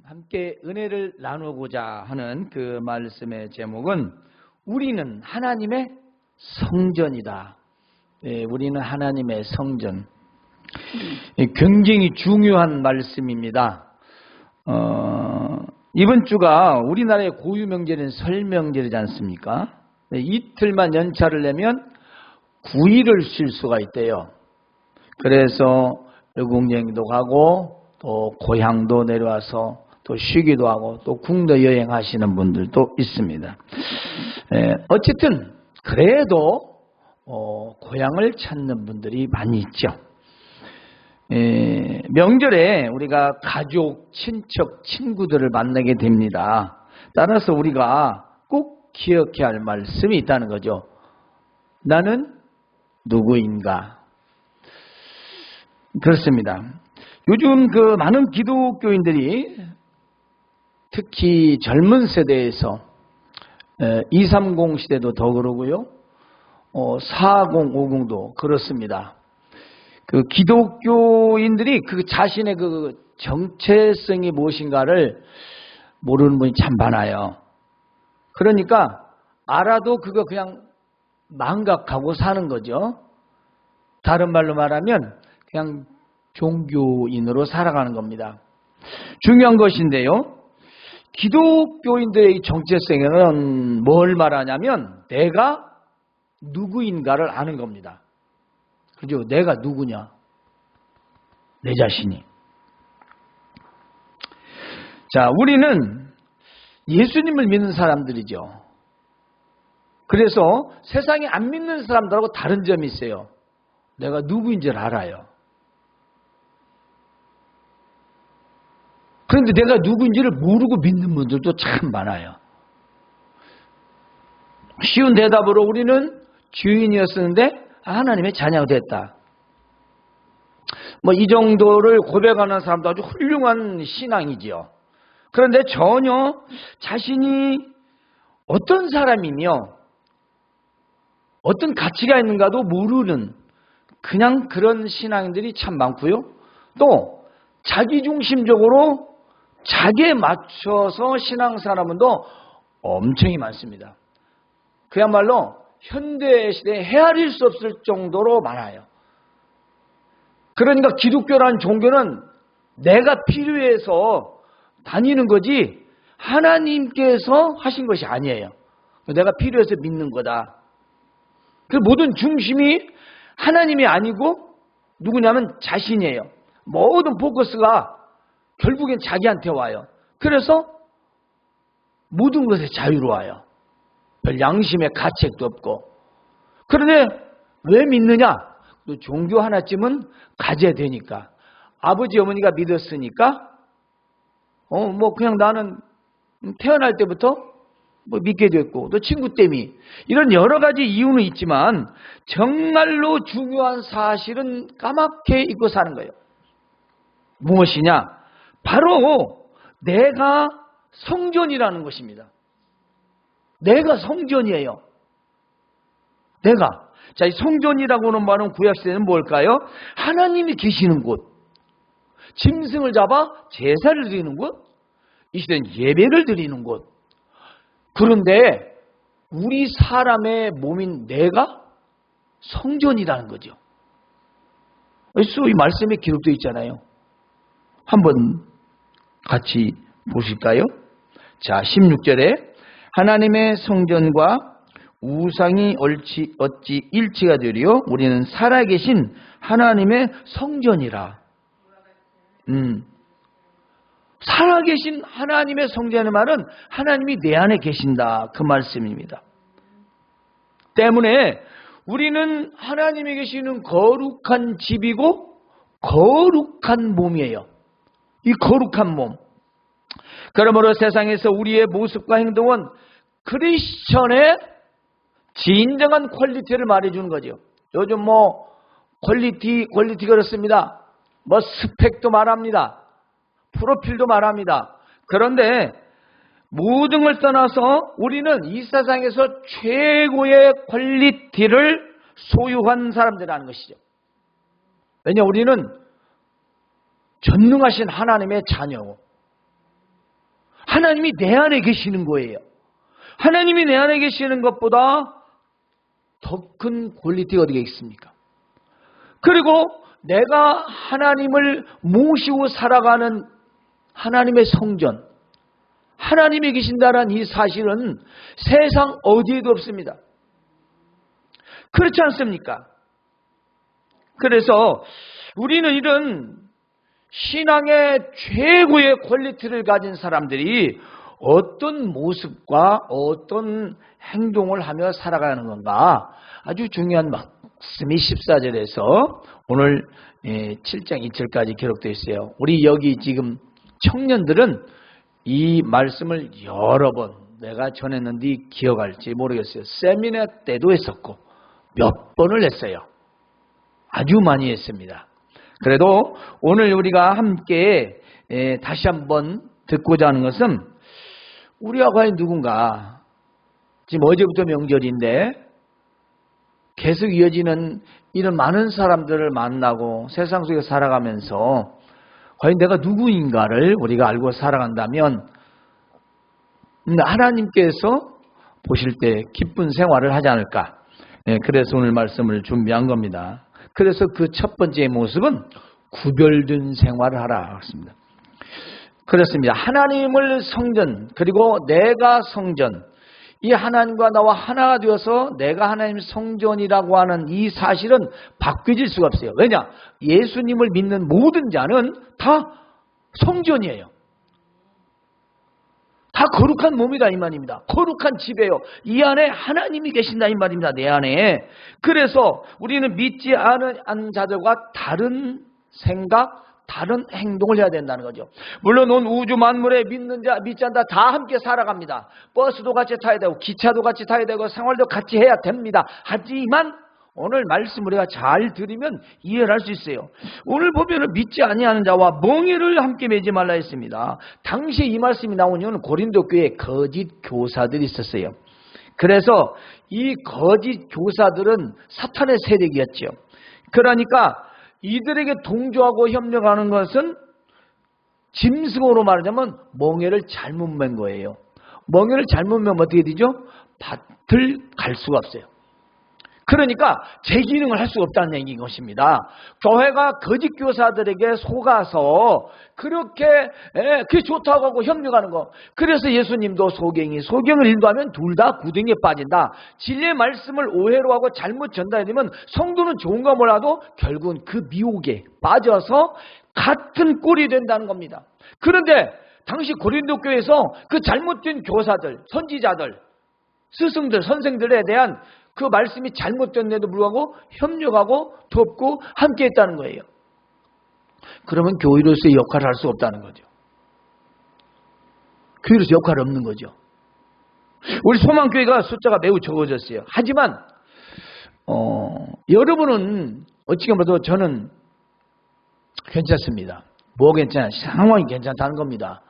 함께 은혜를 나누고자 하는 그 말씀의 제목은 우리는 하나님의 성전이다. 우리는 하나님의 성전. 굉장히 중요한 말씀입니다. 이번 주가 우리나라의 고유 명절인 설 명절이지 않습니까? 이틀만 연차를 내면 9일을 쉴 수가 있대요. 그래서 외국여행도 가고 또 고향도 내려와서 또 쉬기도 하고 또 국내 여행하시는 분들도 있습니다. 어쨌든 그래도 고향을 찾는 분들이 많이 있죠. 명절에 우리가 가족, 친척, 친구들을 만나게 됩니다. 따라서 우리가 꼭 기억해야 할 말씀이 있다는 거죠. 나는 누구인가? 그렇습니다. 요즘 그 많은 기독교인들이 특히 젊은 세대에서 230 시대도 더 그러고요. 4050도 그렇습니다. 그 기독교인들이 그 자신의 그 정체성이 무엇인가를 모르는 분이 참 많아요. 그러니까 알아도 그거 그냥 망각하고 사는 거죠. 다른 말로 말하면 그냥 종교인으로 살아가는 겁니다. 중요한 것인데요. 기독교인들의 정체성에는 뭘 말하냐면 내가 누구인가를 아는 겁니다. 그죠? 내가 누구냐? 내 자신이. 자, 우리는 예수님을 믿는 사람들이죠. 그래서 세상에 안 믿는 사람들하고 다른 점이 있어요. 내가 누구인지를 알아요. 그런데 내가 누구인지를 모르고 믿는 분들도 참 많아요. 쉬운 대답으로 우리는 죄인이었었는데 하나님의 자녀가 됐다. 이 정도를 고백하는 사람도 아주 훌륭한 신앙이지요. 그런데 전혀 자신이 어떤 사람이며 어떤 가치가 있는가도 모르는 그냥 그런 신앙인들이 참 많고요. 또 자기중심적으로 자기에 맞춰서 신앙사람도 엄청이 많습니다. 그야말로 현대시대에 헤아릴 수 없을 정도로 많아요. 그러니까 기독교라는 종교는 내가 필요해서 다니는 거지 하나님께서 하신 것이 아니에요. 내가 필요해서 믿는 거다. 그 모든 중심이 하나님이 아니고 누구냐면 자신이에요. 모든 포커스가 결국엔 자기한테 와요. 그래서 모든 것에 자유로워요. 별 양심의 가책도 없고. 그런데 왜 믿느냐? 종교 하나쯤은 가져야 되니까. 아버지 어머니가 믿었으니까 그냥 나는 태어날 때부터 믿게 됐고 또 친구 때문에 이런 여러 가지 이유는 있지만 정말로 중요한 사실은 까맣게 잊고 사는 거예요. 무엇이냐? 바로 내가 성전이라는 것입니다. 내가 성전이에요. 내가. 자, 이 성전이라고 하는 말은 구약시대는 뭘까요? 하나님이 계시는 곳. 짐승을 잡아 제사를 드리는 곳. 이 시대는 예배를 드리는 곳. 그런데 우리 사람의 몸인 내가 성전이라는 거죠. 이 말씀에 기록되어 있잖아요. 한번 같이 보실까요? 자, 16절에 하나님의 성전과 우상이 어찌 일치가 되리요? 우리는 살아계신 하나님의 성전이라. 살아계신 하나님의 성전의 말은 하나님이 내 안에 계신다. 그 말씀입니다. 때문에 우리는 하나님이 계시는 거룩한 집이고 거룩한 몸이에요. 이 거룩한 몸. 그러므로 세상에서 우리의 모습과 행동은 크리스천의 진정한 퀄리티를 말해주는 거죠. 요즘 퀄리티 그렇습니다. 스펙도 말합니다. 프로필도 말합니다. 그런데 모든 걸 떠나서 우리는 이 세상에서 최고의 퀄리티를 소유한 사람들이라는 것이죠. 왜냐 우리는 전능하신 하나님의 자녀고 하나님이 내 안에 계시는 거예요. 하나님이 내 안에 계시는 것보다 더 큰 퀄리티가 어디가 있습니까? 그리고 내가 하나님을 모시고 살아가는 하나님의 성전, 하나님이 계신다는 이 사실은 세상 어디에도 없습니다. 그렇지 않습니까? 그래서 우리는 이런 신앙의 최고의 퀄리티를 가진 사람들이 어떤 모습과 어떤 행동을 하며 살아가는 건가, 아주 중요한 말씀이 14절에서 오늘 7장 2절까지 기록되어 있어요. 우리 여기 지금 청년들은 이 말씀을 여러 번 내가 전했는데 기억할지 모르겠어요. 세미나 때도 했었고 몇 번을 했어요. 아주 많이 했습니다. 그래도 오늘 우리가 함께 다시 한번 듣고자 하는 것은, 우리가 과연 누군가, 지금 어제부터 명절인데 계속 이어지는 이런 많은 사람들을 만나고 세상 속에 살아가면서 과연 내가 누구인가를 우리가 알고 살아간다면 하나님께서 보실 때 기쁜 생활을 하지 않을까. 그래서 오늘 말씀을 준비한 겁니다. 그래서 그 첫 번째 모습은 구별된 생활을 하라 했습니다. 그렇습니다. 하나님을 성전, 그리고 내가 성전, 이 하나님과 나와 하나가 되어서 내가 하나님 성전이라고 하는 이 사실은 바뀌어질 수가 없어요. 왜냐? 예수님을 믿는 모든 자는 다 성전이에요. 다 거룩한 몸이다 이 말입니다. 거룩한 집이에요. 이 안에 하나님이 계신다 이 말입니다. 내 안에. 그래서 우리는 믿지 않은 자들과 다른 생각, 다른 행동을 해야 된다는 거죠. 물론 온 우주 만물에 믿는 자, 믿지 않다 다 함께 살아갑니다. 버스도 같이 타야 되고 기차도 같이 타야 되고 생활도 같이 해야 됩니다. 하지만 오늘 말씀 우리가 잘 들으면 이해를 할 수 있어요. 오늘 보면은 믿지 아니하는 자와 멍에를 함께 매지 말라 했습니다. 당시에 이 말씀이 나온 이유는 고린도 교회에 거짓 교사들이 있었어요. 그래서 이 거짓 교사들은 사탄의 세력이었죠. 그러니까 이들에게 동조하고 협력하는 것은 짐승으로 말하자면 멍에를 잘못 맨 거예요. 멍에를 잘못 매면 어떻게 되죠? 밭을 갈 수가 없어요. 그러니까 제 기능을 할 수가 없다는 얘기인 것입니다. 교회가 거짓 교사들에게 속아서 그렇게 그게 좋다고 하고 협력하는 거. 그래서 예수님도 소경을 인도하면 둘 다 구덩이에 빠진다. 진리의 말씀을 오해로 하고 잘못 전달되면 성도는 좋은가 몰라도 결국은 그 미혹에 빠져서 같은 꼴이 된다는 겁니다. 그런데 당시 고린도 교회에서 그 잘못된 교사들, 선지자들, 스승들, 선생들에 대한 그 말씀이 잘못된데도 불구하고 협력하고 돕고 함께 했다는 거예요. 그러면 교회로서의 역할을 할 수 없다는 거죠. 교회로서 역할이 없는 거죠. 우리 소망교회가 숫자가 매우 적어졌어요. 하지만 여러분은 어찌 보면 저는 괜찮습니다. 뭐 괜찮아요? 상황이 괜찮다는 겁니다.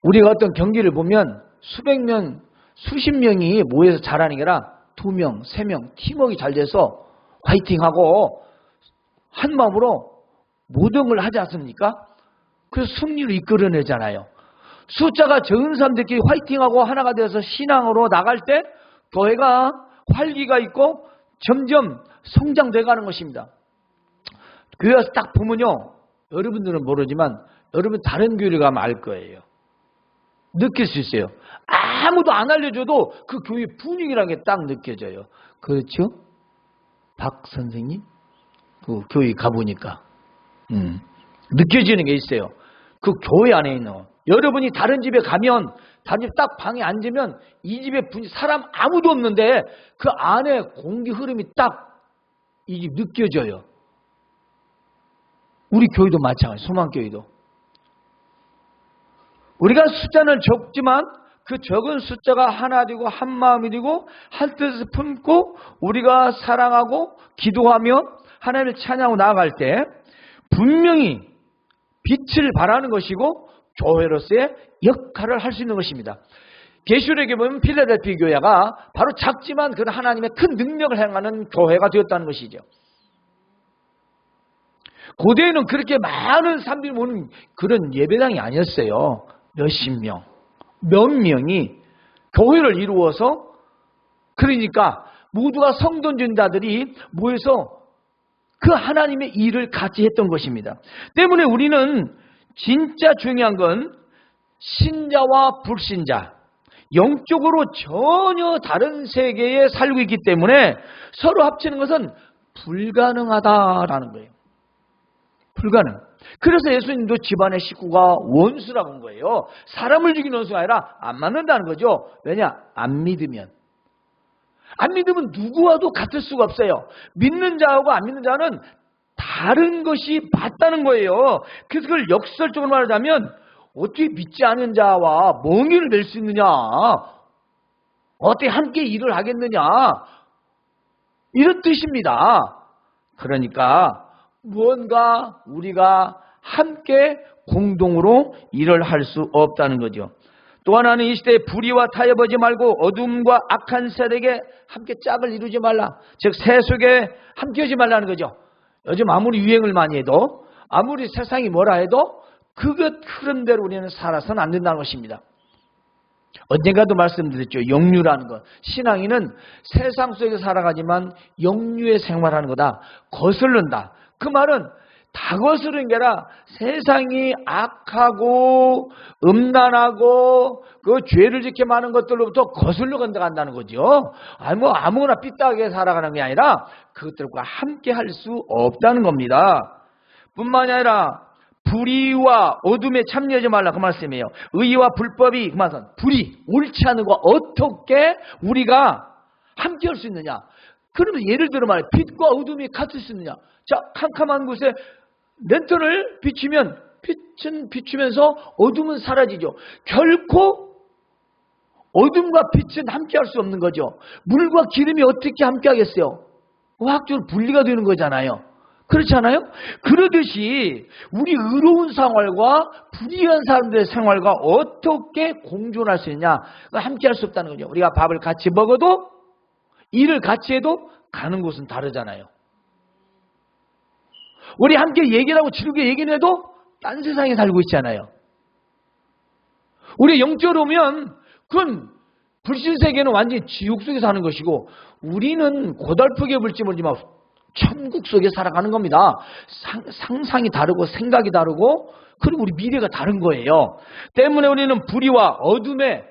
우리가 어떤 경기를 보면 수백 명, 수십 명이 모여서 잘하는 게 아니라 2명, 3명 팀워크가 잘 돼서 화이팅하고 한 마음으로 모든 걸 하지 않습니까? 그래서 승리를 이끌어내잖아요. 숫자가 적은 사람들끼리 화이팅하고 하나가 되어서 신앙으로 나갈 때 교회가 활기가 있고 점점 성장돼가는 것입니다. 교회 와서 딱 보면요, 여러분들은 모르지만 여러분 다른 교회를 가면 알 거예요. 느낄 수 있어요. 아무도 안 알려줘도 그 교회 분위기라는 게 딱 느껴져요. 그렇죠? 박 선생님? 그 교회 가보니까 느껴지는 게 있어요. 그 교회 안에 있는 거. 여러분이 다른 집에 가면 다른 집 딱 방에 앉으면 이 집에 분위기, 사람 아무도 없는데 그 안에 공기 흐름이 딱 이 집 느껴져요. 우리 교회도 마찬가지, 소망교회도. 우리가 숫자는 적지만 그 적은 숫자가 하나 되고 한 마음이 되고 한 뜻을 품고 우리가 사랑하고 기도하며 하나님을 찬양하고 나아갈 때 분명히 빛을 발하는 것이고 교회로서의 역할을 할 수 있는 것입니다. 계시록에 보면 필라델피아 교회가 바로 작지만 그 하나님의 큰 능력을 행하는 교회가 되었다는 것이죠. 고대에는 그렇게 많은 사람들이 모는 그런 예배당이 아니었어요. 몇십 명, 몇 명이 교회를 이루어서, 그러니까 모두가 성도전자들이 모여서 그 하나님의 일을 같이 했던 것입니다. 때문에 우리는 진짜 중요한 건 신자와 불신자, 영적으로 전혀 다른 세계에 살고 있기 때문에 서로 합치는 것은 불가능하다라는 거예요. 불가능. 그래서 예수님도 집안의 식구가 원수라고 한 거예요. 사람을 죽이는 원수가 아니라 안 맞는다는 거죠. 왜냐? 안 믿으면. 안 믿으면 누구와도 같을 수가 없어요. 믿는 자하고 안 믿는 자는 다른 것이 맞다는 거예요. 그래서 그걸 역설적으로 말하자면 어떻게 믿지 않은 자와 멍에를 낼 수 있느냐? 어떻게 함께 일을 하겠느냐? 이런 뜻입니다. 그러니까 무언가 우리가 함께 공동으로 일을 할 수 없다는 거죠. 또 하나는 이 시대에 불의와 타협하지 말고 어둠과 악한 세력에 함께 짝을 이루지 말라. 즉 세속에 함께하지 말라는 거죠. 요즘 아무리 유행을 많이 해도, 아무리 세상이 뭐라 해도 그것 흐름대로 우리는 살아서는 안 된다는 것입니다. 언젠가도 말씀드렸죠. 영유라는 것. 신앙인은 세상 속에 살아가지만 영유의 생활하는 거다. 거슬른다. 그 말은 다 거스르는 게 아니라 세상이 악하고 음란하고 그 죄를 지켜 많은 것들로부터 거슬러 건너간다는 거죠. 아무거나 삐딱하게 살아가는 게 아니라 그것들과 함께 할 수 없다는 겁니다. 뿐만이 아니라 불의와 어둠에 참여하지 말라 그 말씀이에요. 의와 불법이 그 말은 불의, 옳지 않은 거 어떻게 우리가 함께 할 수 있느냐. 그러면 예를 들어 말해 빛과 어둠이 같을 수 있느냐. 자, 캄캄한 곳에 랜턴을 비추면 빛은 비추면서 어둠은 사라지죠. 결코 어둠과 빛은 함께 할 수 없는 거죠. 물과 기름이 어떻게 함께 하겠어요? 화학적으로 분리가 되는 거잖아요. 그렇지 않아요? 그러듯이 우리 의로운 생활과 불의한 사람들의 생활과 어떻게 공존할 수 있냐? 함께 할 수 없다는 거죠. 우리가 밥을 같이 먹어도 일을 같이 해도 가는 곳은 다르잖아요. 우리 함께 얘기를 하고 즐겁게 얘기를 해도 딴 세상에 살고 있잖아요. 우리 영적으로 오면 그건 불신세계는 완전히 지옥 속에 사는 것이고 우리는 고달프게 볼지 모르지만 천국 속에 살아가는 겁니다. 상상이 다르고 생각이 다르고 그리고 우리 미래가 다른 거예요. 때문에 우리는 불의와 어둠에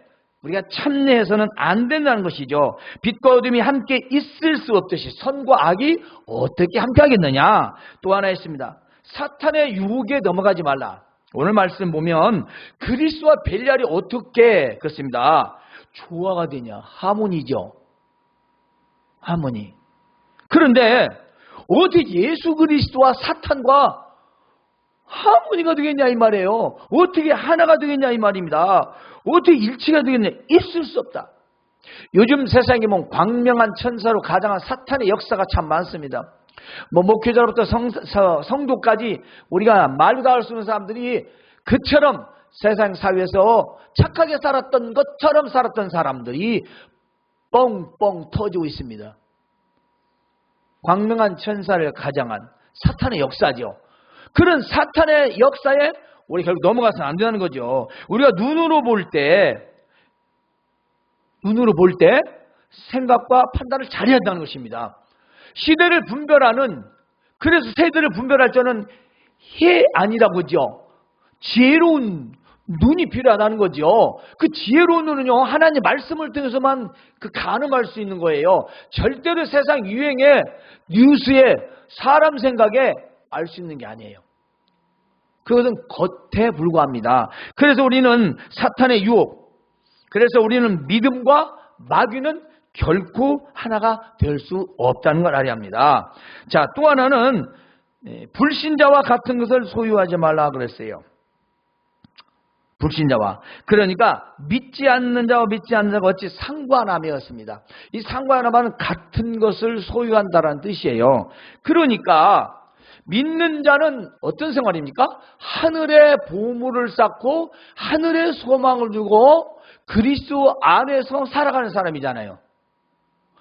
우리가 참여해서는 안 된다는 것이죠. 빛과 어둠이 함께 있을 수 없듯이 선과 악이 어떻게 함께 하겠느냐. 또 하나 있습니다. 사탄의 유혹에 넘어가지 말라. 오늘 말씀 보면 그리스도와 벨리알이 어떻게 그렇습니다. 조화가 되냐. 하모니죠. 하모니. 그런데 어떻게 예수 그리스도와 사탄과 하모니가 되겠냐 이 말이에요. 어떻게 하나가 되겠냐 이 말입니다. 어떻게 일치가 되겠냐. 있을 수 없다. 요즘 세상에 보면 광명한 천사로 가장한 사탄의 역사가 참 많습니다. 목회자로부터 성도까지 우리가 말도 다 할 수 있는 사람들이 그처럼 세상 사회에서 착하게 살았던 것처럼 살았던 사람들이 뻥뻥 터지고 있습니다. 광명한 천사를 가장한 사탄의 역사죠. 그런 사탄의 역사에 우리 결국 넘어가서는 안 된다는 거죠. 우리가 눈으로 볼 때 생각과 판단을 잘해야 한다는 것입니다. 시대를 분별하는, 그래서 세대를 분별할 때는 해 아니라고 하죠. 지혜로운 눈이 필요하다는 거죠. 그 지혜로운 눈은요, 하나님 말씀을 통해서만 그 가늠할 수 있는 거예요. 절대로 세상 유행에, 뉴스에, 사람 생각에 알 수 있는 게 아니에요. 그것은 겉에 불과합니다. 그래서 우리는 사탄의 유혹, 그래서 우리는 믿음과 마귀는 결코 하나가 될 수 없다는 걸 알아야 합니다. 자, 또 하나는 불신자와 같은 것을 소유하지 말라 그랬어요. 불신자와. 그러니까 믿지 않는 자와 믿지 않는 자가 어찌 상관함이었습니다. 이 상관함은 같은 것을 소유한다는 뜻이에요. 그러니까 믿는 자는 어떤 생활입니까? 하늘의 보물을 쌓고 하늘의 소망을 두고 그리스도 안에서 살아가는 사람이잖아요.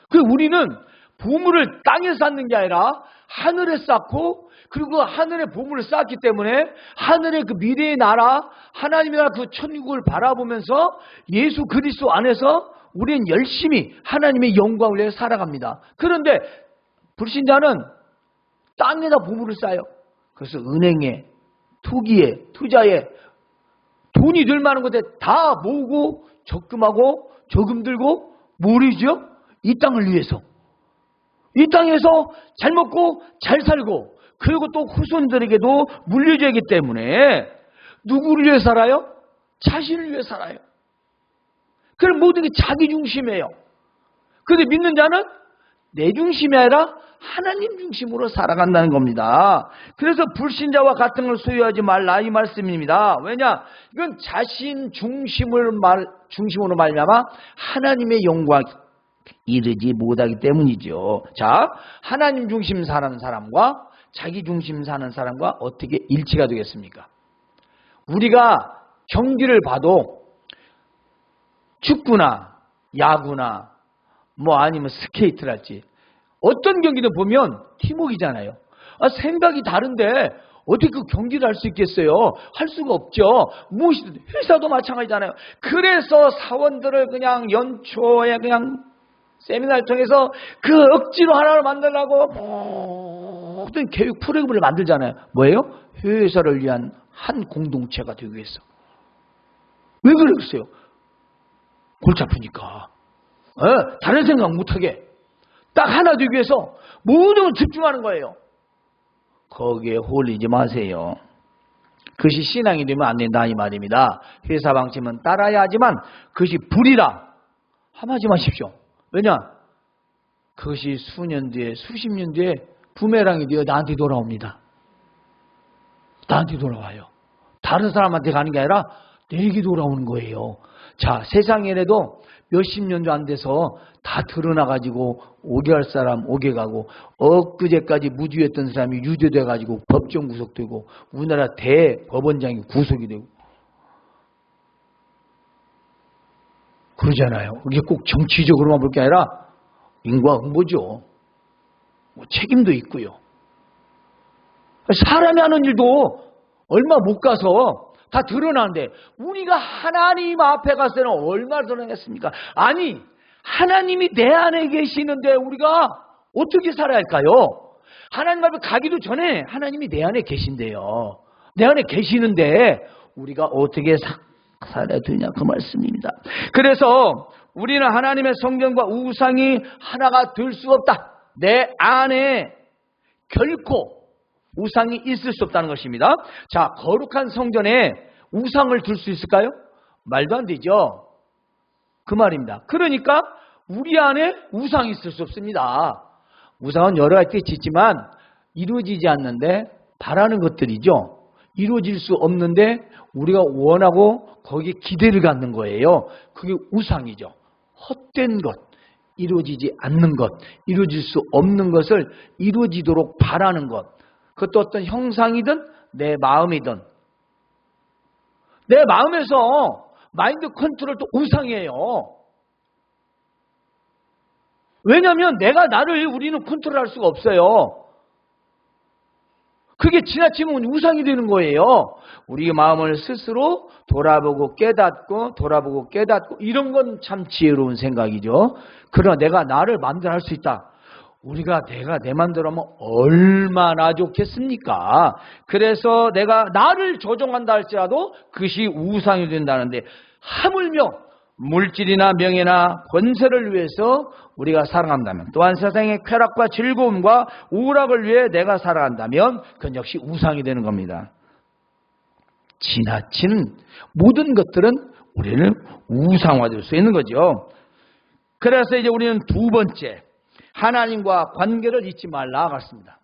그 우리는 보물을 땅에 쌓는 게 아니라 하늘에 쌓고, 그리고 하늘에 보물을 쌓기 때문에 하늘의 그 미래의 나라, 하나님의 나라 그 천국을 바라보면서 예수 그리스도 안에서 우리는 열심히 하나님의 영광을 위해 살아갑니다. 그런데 불신자는 땅에다 보물을 쌓아요. 그래서 은행에, 투기에, 투자에 돈이 될 만한 곳에 다 모으고 적금하고 저금 들고 뭐리죠? 이 땅을 위해서. 이 땅에서 잘 먹고 잘 살고, 그리고 또 후손들에게도 물려줘야 하기 때문에 누구를 위해 살아요? 자신을 위해 살아요. 그럼 모든 게 자기 중심이에요. 그런데 믿는 자는 내 중심이 아니라 하나님 중심으로 살아간다는 겁니다. 그래서 불신자와 같은 걸 소유하지 말라 이 말씀입니다. 왜냐? 이건 자신 중심으로 말미암아 하나님의 영광 이르지 못하기 때문이죠. 자, 하나님 중심 사는 사람과 자기 중심 사는 사람과 어떻게 일치가 되겠습니까? 우리가 경기를 봐도 축구나 야구나 뭐 아니면 스케이트랄지 어떤 경기도 보면 팀워크이잖아요. 생각이 다른데 어떻게 그 경기를 할 수 있겠어요? 할 수가 없죠. 무엇이든 회사도 마찬가지잖아요. 그래서 사원들을 그냥 연초에 그냥 세미나를 통해서 그 억지로 하나를 만들려고 모든 교육 프로그램을 만들잖아요. 뭐예요? 회사를 위한 한 공동체가 되기 위해서. 왜 그러겠어요? 골치 아프니까. 다른 생각 못하게 딱 하나 되기 위해서 모든 걸 집중하는 거예요. 거기에 홀리지 마세요. 그것이 신앙이 되면 안 된다 이 말입니다. 회사 방침은 따라야 하지만 그것이 불이라 함하지 마십시오. 왜냐? 그것이 수년 뒤에 수십 년 뒤에 부메랑이 되어 나한테 돌아옵니다. 나한테 돌아와요. 다른 사람한테 가는 게 아니라 내게 돌아오는 거예요. 자, 세상에라도 몇십 년도 안 돼서 다 드러나가지고 오게 할 사람 오게 가고, 엊그제까지 무죄했던 사람이 유죄돼가지고 법정 구속되고 우리나라 대법원장이 구속이 되고 그러잖아요. 이게 꼭 정치적으로만 볼 게 아니라 인과응보죠. 뭐 책임도 있고요. 사람이 하는 일도 얼마 못 가서 다 드러나는데 우리가 하나님 앞에 갔을 때는 얼마나 드러나겠습니까? 아니, 하나님이 내 안에 계시는데 우리가 어떻게 살아야 할까요? 하나님 앞에 가기도 전에 하나님이 내 안에 계신데요. 내 안에 계시는데 우리가 어떻게 살아야 되냐 그 말씀입니다. 그래서 우리는 하나님의 성경과 우상이 하나가 될 수 없다. 내 안에 결코 우상이 있을 수 없다는 것입니다. 자, 거룩한 성전에 우상을 둘 수 있을까요? 말도 안 되죠. 그 말입니다. 그러니까 우리 안에 우상이 있을 수 없습니다. 우상은 여러 가지 짓지만 이루어지지 않는데 바라는 것들이죠. 이루어질 수 없는데 우리가 원하고 거기에 기대를 갖는 거예요. 그게 우상이죠. 헛된 것, 이루어지지 않는 것, 이루어질 수 없는 것을 이루어지도록 바라는 것. 그것도 어떤 형상이든 내 마음이든. 내 마음에서 마인드 컨트롤도 우상이에요. 왜냐하면 내가 나를 우리는 컨트롤할 수가 없어요. 그게 지나치면 우상이 되는 거예요. 우리 마음을 스스로 돌아보고 깨닫고 돌아보고 깨닫고 이런 건 참 지혜로운 생각이죠. 그러나 내가 나를 마음대로 할 수 있다. 우리가 내가 내 마음대로 하면 얼마나 좋겠습니까? 그래서 내가 나를 조종한다 할지라도 그것이 우상이 된다는데 하물며 물질이나 명예나 권세를 위해서 우리가 살아간다면, 또한 세상의 쾌락과 즐거움과 우락을 위해 내가 살아간다면 그건 역시 우상이 되는 겁니다. 지나친 모든 것들은 우리는 우상화될 수 있는 거죠. 그래서 이제 우리는 두 번째, 하나님과 관계를 잊지 말라 같습니다.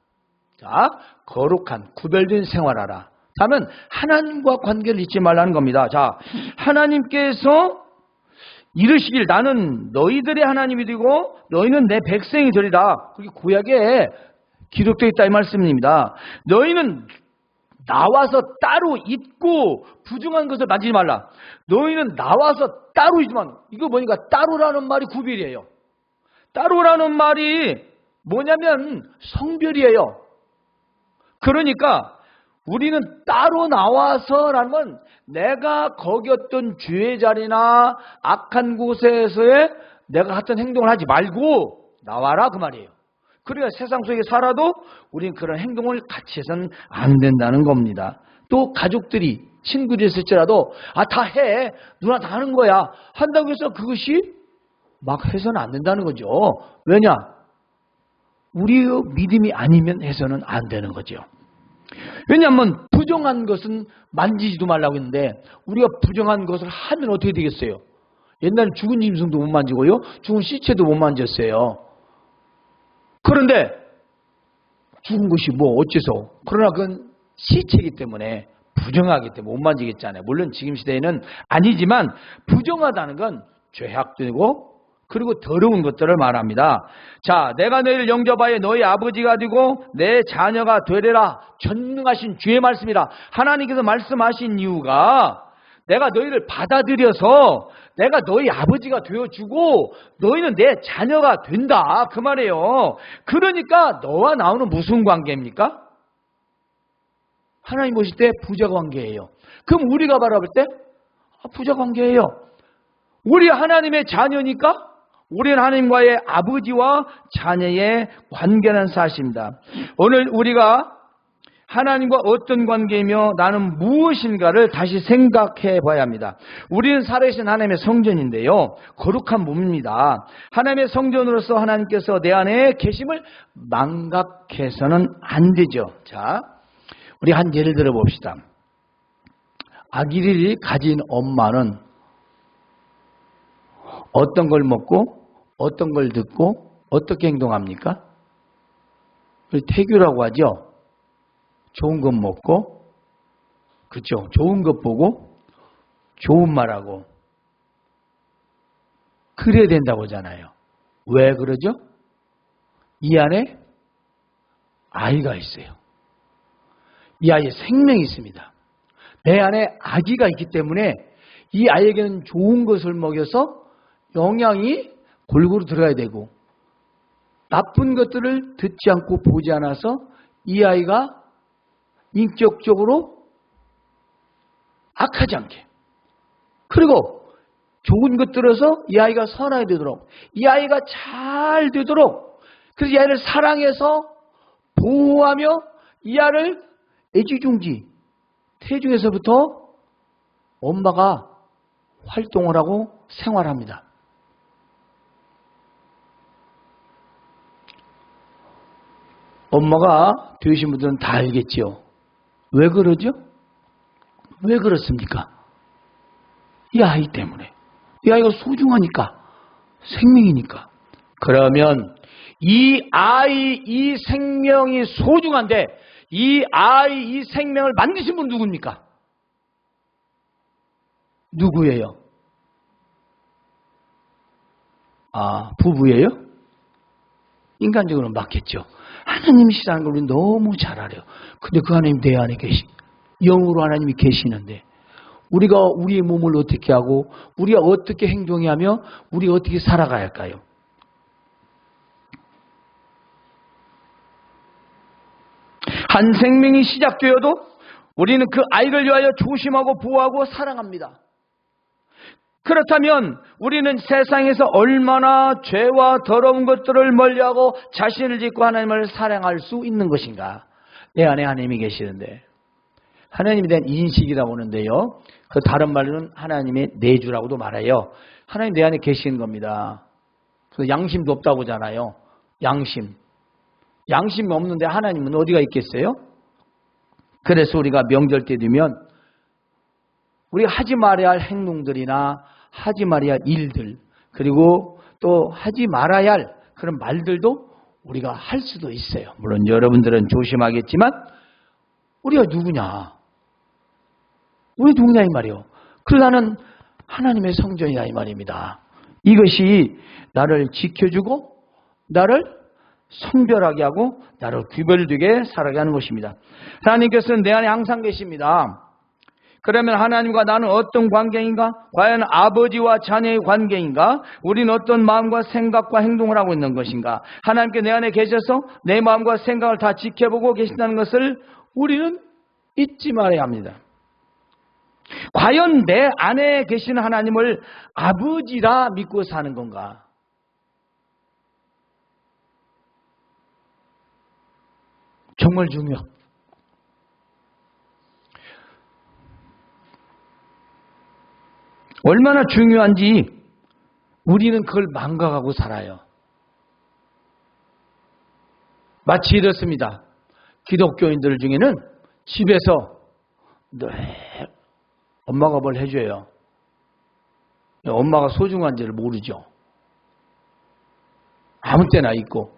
자, 거룩한 구별된 생활하라. 다음은 하나님과 관계를 잊지 말라는 겁니다. 자, 하나님께서 이르시길 나는 너희들의 하나님이 되고 너희는 내 백성이 되리라. 그게 구약에 기록되어 있다 이 말씀입니다. 너희는 나와서 따로 있고 부정한 것을 만지지 말라. 너희는 나와서 따로 있지만, 이거 보니까 따로라는 말이 구별이에요. 따로라는 말이 뭐냐면 성별이에요. 그러니까 우리는 따로 나와서라는 건 내가 거기 어떤 죄의 자리나 악한 곳에서의 내가 같은 행동을 하지 말고 나와라 그 말이에요. 그래야 세상 속에 살아도 우리는 그런 행동을 같이 해서는 안 된다는 겁니다. 또 가족들이 친구들이 있을지라도 다 해. 누나 다 하는 거야. 한다고 해서 그것이 막 해서는 안 된다는 거죠. 왜냐? 우리의 믿음이 아니면 해서는 안 되는 거죠. 왜냐하면 부정한 것은 만지지도 말라고 했는데 우리가 부정한 것을 하면 어떻게 되겠어요? 옛날에 죽은 짐승도 못 만지고요. 죽은 시체도 못 만졌어요. 그런데 죽은 것이 뭐 어째서? 그러나 그건 시체이기 때문에 부정하기 때문에 못 만지겠잖아요. 물론 지금 시대에는 아니지만 부정하다는 건 죄악되고 그리고 더러운 것들을 말합니다. 자, 내가 너희를 영접하여 너희 아버지가 되고 내 자녀가 되리라. 전능하신 주의 말씀이라. 하나님께서 말씀하신 이유가 내가 너희를 받아들여서 내가 너희 아버지가 되어주고 너희는 내 자녀가 된다. 그 말이에요. 그러니까 너와 나오는 무슨 관계입니까? 하나님 보실 때 부자 관계예요. 그럼 우리가 바라볼 때 부자 관계예요. 우리 하나님의 자녀니까 우리는 하나님과의 아버지와 자녀의 관계라는 사실입니다. 오늘 우리가 하나님과 어떤 관계이며 나는 무엇인가를 다시 생각해 봐야 합니다. 우리는 살아계신 하나님의 성전인데요. 거룩한 몸입니다. 하나님의 성전으로서 하나님께서 내 안에 계심을 망각해서는 안 되죠. 자, 우리 한 예를 들어 봅시다. 아기를 가진 엄마는 어떤 걸 먹고 어떤 걸 듣고 어떻게 행동합니까? 태교라고 하죠. 좋은 것 먹고, 그렇죠. 좋은 것 보고 좋은 말하고 그래야 된다고 하잖아요. 왜 그러죠? 이 안에 아이가 있어요. 이 아이의 생명이 있습니다. 내 안에 아기가 있기 때문에 이 아이에게는 좋은 것을 먹여서 영양이 골고루 들어가야 되고 나쁜 것들을 듣지 않고 보지 않아서 이 아이가 인격적으로 악하지 않게 그리고 좋은 것들에서 이 아이가 선하게 되도록 이 아이가 잘 되도록 그래서 이 아이를 사랑해서 보호하며 이 아이를 애지중지 태중에서부터 엄마가 활동을 하고 생활합니다. 엄마가 되신 분들은 다 알겠지요. 왜 그러죠? 왜 그렇습니까? 이 아이 때문에. 이 아이가 소중하니까. 생명이니까. 그러면 이 아이, 이 생명이 소중한데 이 아이, 이 생명을 만드신 분 누굽니까? 누구예요? 부부예요? 인간적으로는 맞겠죠. 하나님이시라는 걸 우리 너무 잘 알아요. 근데 그 하나님 내 안에 영으로 하나님이 계시는데 우리가 우리의 몸을 어떻게 하고 우리가 어떻게 행동해야 하며 우리가 어떻게 살아가야 할까요? 한 생명이 시작되어도 우리는 그 아이를 위하여 조심하고 보호하고 사랑합니다. 그렇다면 우리는 세상에서 얼마나 죄와 더러운 것들을 멀리하고 자신을 짓고 하나님을 사랑할 수 있는 것인가? 내 안에 하나님이 계시는데 하나님에 대한 인식이라고 하는데요. 그 다른 말로는 하나님의 내주라고도 말해요. 하나님 내 안에 계시는 겁니다. 그래서 양심도 없다고 하잖아요. 양심이 없는데 하나님은 어디가 있겠어요? 그래서 우리가 명절 때 되면 우리가 하지 말아야 할 행동들이나 하지 말아야 할 일들 그리고 또 하지 말아야 할 그런 말들도 우리가 할 수도 있어요. 물론 여러분들은 조심하겠지만 우리가 누구냐? 우리 누구냐 이 말이요. 그래서 나는 하나님의 성전이다 이 말입니다. 이것이 나를 지켜주고 나를 성별하게 하고 나를 구별되게 살아가게 하는 것입니다. 하나님께서는 내 안에 항상 계십니다. 그러면 하나님과 나는 어떤 관계인가? 과연 아버지와 자녀의 관계인가? 우리는 어떤 마음과 생각과 행동을 하고 있는 것인가? 하나님께 내 안에 계셔서 내 마음과 생각을 다 지켜보고 계신다는 것을 우리는 잊지 말아야 합니다. 과연 내 안에 계신 하나님을 아버지라 믿고 사는 건가? 정말 중요합니다. 얼마나 중요한지 우리는 그걸 망각하고 살아요. 마치 이렇습니다. 기독교인들 중에는 집에서 늘 엄마가 뭘 해줘요. 엄마가 소중한지를 모르죠. 아무 때나 있고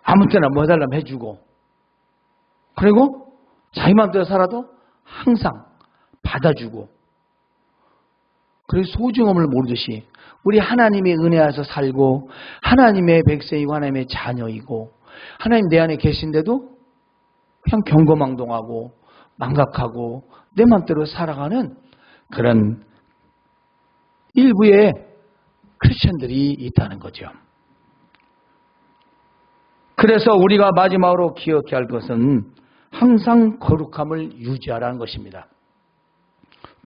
아무 때나 뭐 해달라면 해주고, 그리고 자기 마음대로 살아도 항상 받아주고, 그리고 소중함을 모르듯이 우리 하나님의 은혜 안에서 살고 하나님의 백성이고 하나님의 자녀이고 하나님 내 안에 계신데도 그냥 경거망동하고 망각하고 내 맘대로 살아가는 그런 일부의 크리스천들이 있다는 거죠. 그래서 우리가 마지막으로 기억해야 할 것은 항상 거룩함을 유지하라는 것입니다.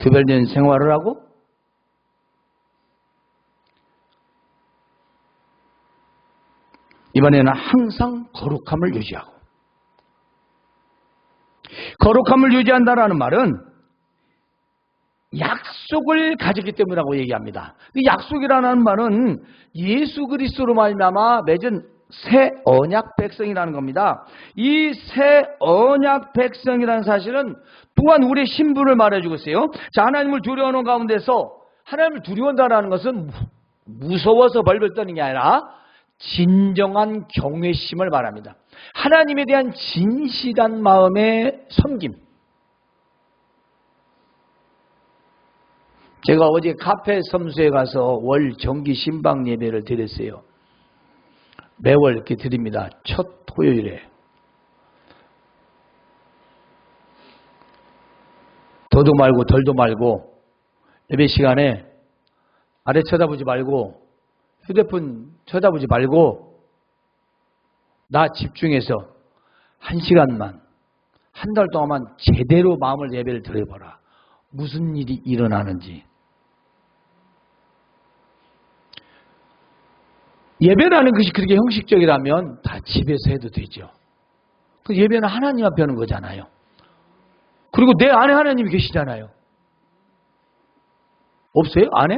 구별된 생활을 하고 이번에는 항상 거룩함을 유지하고, 거룩함을 유지한다라는 말은 약속을 가졌기 때문이라고 얘기합니다. 이 약속이라는 말은 예수 그리스도로 말미암아 맺은 새 언약 백성이라는 겁니다. 이 새 언약 백성이라는 사실은 또한 우리의 신분을 말해주고 있어요. 자, 하나님을 두려워하는 가운데서 하나님을 두려워한다는 것은 무서워서 벌벌 떠는 게 아니라 진정한 경외심을 말합니다. 하나님에 대한 진실한 마음의 섬김. 제가 어제 카페 섬수에 가서 월 정기 신방 예배를 드렸어요. 매월 이렇게 드립니다. 첫 토요일에. 더도 말고 덜도 말고 예배 시간에 아래 쳐다보지 말고 휴대폰 쳐다보지 말고 나 집중해서 1시간만, 한 달 동안만 제대로 마음을 예배를 드려봐라. 무슨 일이 일어나는지. 예배라는 것이 그렇게 형식적이라면 다 집에서 해도 되죠. 그 예배는 하나님 앞에 하는 거잖아요. 그리고 내 안에 하나님이 계시잖아요. 없어요? 안에?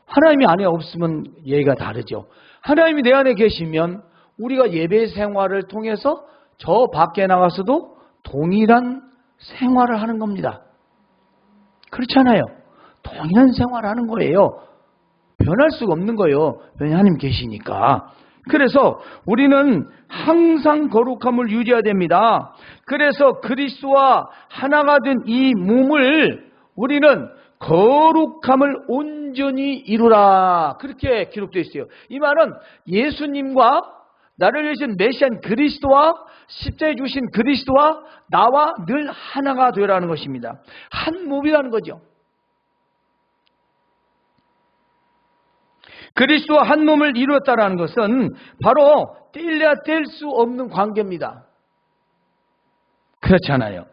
하나님이 안에 없으면 예가 다르죠. 하나님이 내 안에 계시면 우리가 예배 생활을 통해서 저 밖에 나가서도 동일한 생활을 하는 겁니다. 그렇잖아요. 동일한 생활을 하는 거예요. 변할 수가 없는 거예요. 왜냐하면 하나님 계시니까. 그래서 우리는 항상 거룩함을 유지해야 됩니다. 그래서 그리스도와 하나가 된 이 몸을 우리는 거룩함을 온전히 이루라. 그렇게 기록되어 있어요. 이 말은 예수님과 나를 위하신 메시안 그리스도와 십자가에 주신 그리스도와 나와 늘 하나가 되라는 것입니다. 한 몸이라는 거죠. 그리스도와 한 몸을 이루었다는 것은 바로 뗄래야 뗄 수 없는 관계입니다. 그렇잖아요.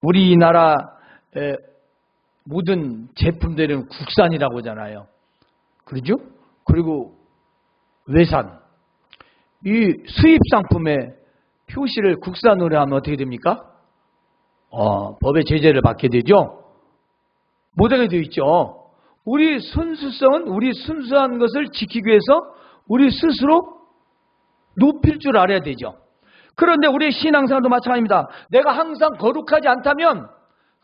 우리나라 모든 제품들은 국산이라고 하잖아요. 그렇죠? 그리고 외산. 이 수입 상품의 표시를 국산으로 하면 어떻게 됩니까? 법의 제재를 받게 되죠. 못하게 되어 있죠. 우리 순수성은 우리 순수한 것을 지키기 위해서 우리 스스로 높일 줄 알아야 되죠. 그런데 우리 신앙생활도 마찬가지입니다. 내가 항상 거룩하지 않다면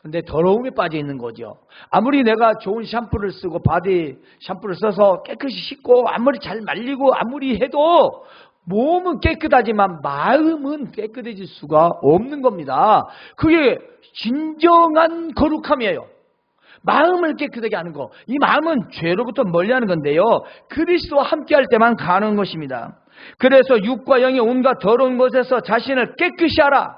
근데 더러움에 빠져 있는 거죠. 아무리 내가 좋은 샴푸를 쓰고 바디 샴푸를 써서 깨끗이 씻고 아무리 잘 말리고 아무리 해도 몸은 깨끗하지만 마음은 깨끗해질 수가 없는 겁니다. 그게 진정한 거룩함이에요. 마음을 깨끗하게 하는 거. 이 마음은 죄로부터 멀리하는 건데요. 그리스도와 함께할 때만 가능한 것입니다. 그래서 육과 영의 온갖 더러운 것에서 자신을 깨끗이 하라.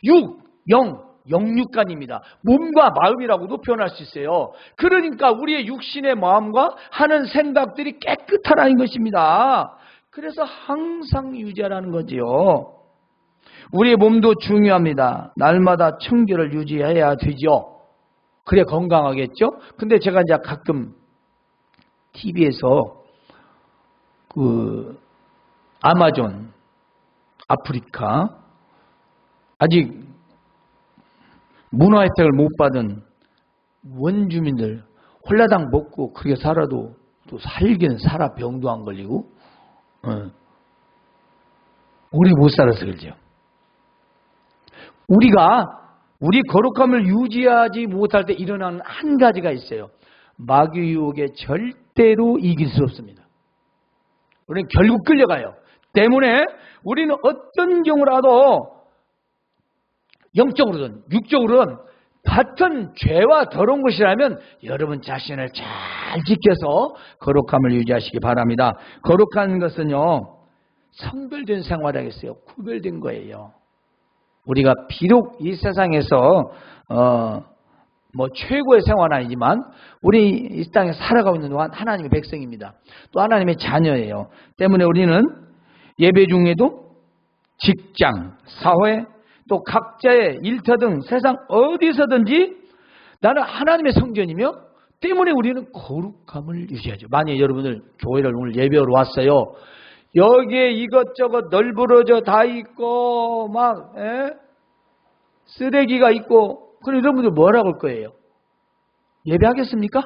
육, 영육간입니다. 몸과 마음이라고도 표현할 수 있어요. 그러니까 우리의 육신의 마음과 하는 생각들이 깨끗하라는 것입니다. 그래서 항상 유지하라는 거지요. 우리의 몸도 중요합니다. 날마다 청결을 유지해야 되죠. 그래 건강하겠죠? 근데 제가 이제 가끔 TV에서 아마존, 아프리카 아직 문화 혜택을 못 받은 원주민들 홀라당 먹고 그렇게 살아도 또 살기는 살아 병도 안 걸리고 오래 못 살아서 그러죠. 우리 거룩함을 유지하지 못할 때 일어나는 한 가지가 있어요. 마귀 유혹에 절대로 이길 수 없습니다. 우리는 결국 끌려가요. 때문에 우리는 어떤 경우라도 영적으로든 육적으로든 같은 죄와 더러운 것이라면 여러분 자신을 잘 지켜서 거룩함을 유지하시기 바랍니다. 거룩한 것은요, 성별된 생활하겠어요. 구별된 거예요. 우리가 비록 이 세상에서 최고의 생활은 아니지만 우리 이 땅에 살아가고 있는 동안 하나님의 백성입니다. 또 하나님의 자녀예요. 때문에 우리는 예배 중에도 직장, 사회, 또 각자의 일터 등 세상 어디서든지 나는 하나님의 성전이며 때문에 우리는 거룩함을 유지하죠. 만약 여러분들 교회를 오늘 예배하러 왔어요. 여기에 이것저것 널브러져 다 있고 막 쓰레기가 있고 그럼 여러분들 뭐라고 할 거예요? 예배하겠습니까?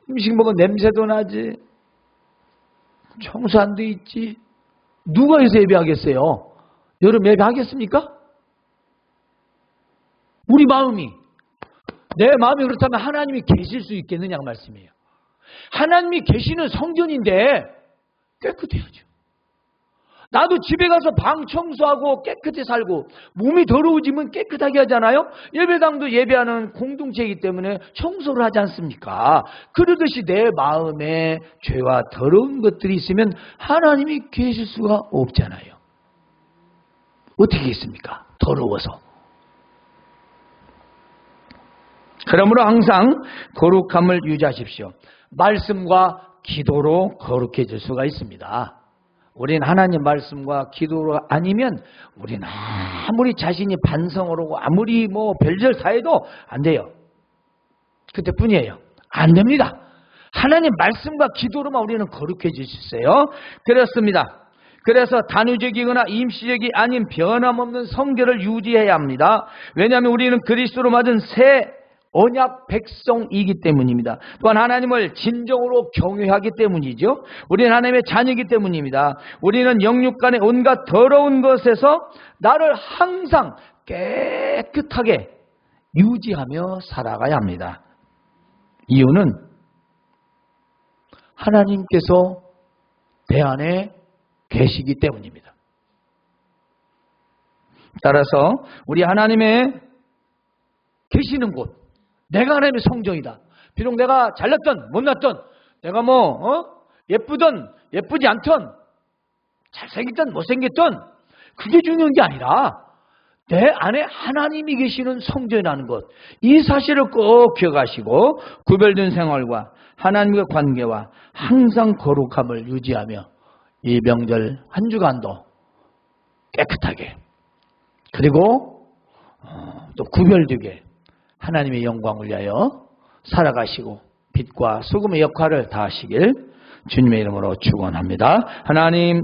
음식 먹은 냄새도 나지, 청소 안 돼 있지. 누가 해서 예배하겠어요? 여러분 예배하겠습니까? 우리 마음이, 내 마음이 그렇다면 하나님이 계실 수 있겠느냐 그 말씀이에요. 하나님이 계시는 성전인데 깨끗해야죠. 나도 집에 가서 방 청소하고 깨끗이 살고 몸이 더러워지면 깨끗하게 하잖아요. 예배당도 예배하는 공동체이기 때문에 청소를 하지 않습니까? 그러듯이 내 마음에 죄와 더러운 것들이 있으면 하나님이 계실 수가 없잖아요. 어떻게 있습니까? 더러워서. 그러므로 항상 거룩함을 유지하십시오. 말씀과 기도로 거룩해질 수가 있습니다. 우리는 하나님 말씀과 기도로 아니면 우리는 아무리 자신이 반성을 하고 아무리 별절 다 해도 안 돼요. 그때뿐이에요. 안 됩니다. 하나님 말씀과 기도로만 우리는 거룩해질 수 있어요. 그렇습니다. 그래서 단회적이거나 임시적이 아닌 변함없는 성결을 유지해야 합니다. 왜냐하면 우리는 그리스도로 맞은 새 언약 백성이기 때문입니다. 또한 하나님을 진정으로 경외하기 때문이죠. 우리는 하나님의 자녀이기 때문입니다. 우리는 영육간의 온갖 더러운 것에서 나를 항상 깨끗하게 유지하며 살아가야 합니다. 이유는 하나님께서 내 안에 계시기 때문입니다. 따라서 우리 하나님의 계시는 곳, 내가 하나님의 성전이다. 비록 내가 잘났던 못났던, 내가 예쁘든 예쁘지 않던, 잘생겼던 못생겼던, 그게 중요한 게 아니라 내 안에 하나님이 계시는 성전이라는 것, 이 사실을 꼭 기억하시고 구별된 생활과 하나님과 관계와 항상 거룩함을 유지하며 이 명절 한 주간도 깨끗하게, 그리고 또 구별되게 하나님의 영광을 위하여 살아가시고 빛과 소금의 역할을 다하시길 주님의 이름으로 축원합니다. 하나님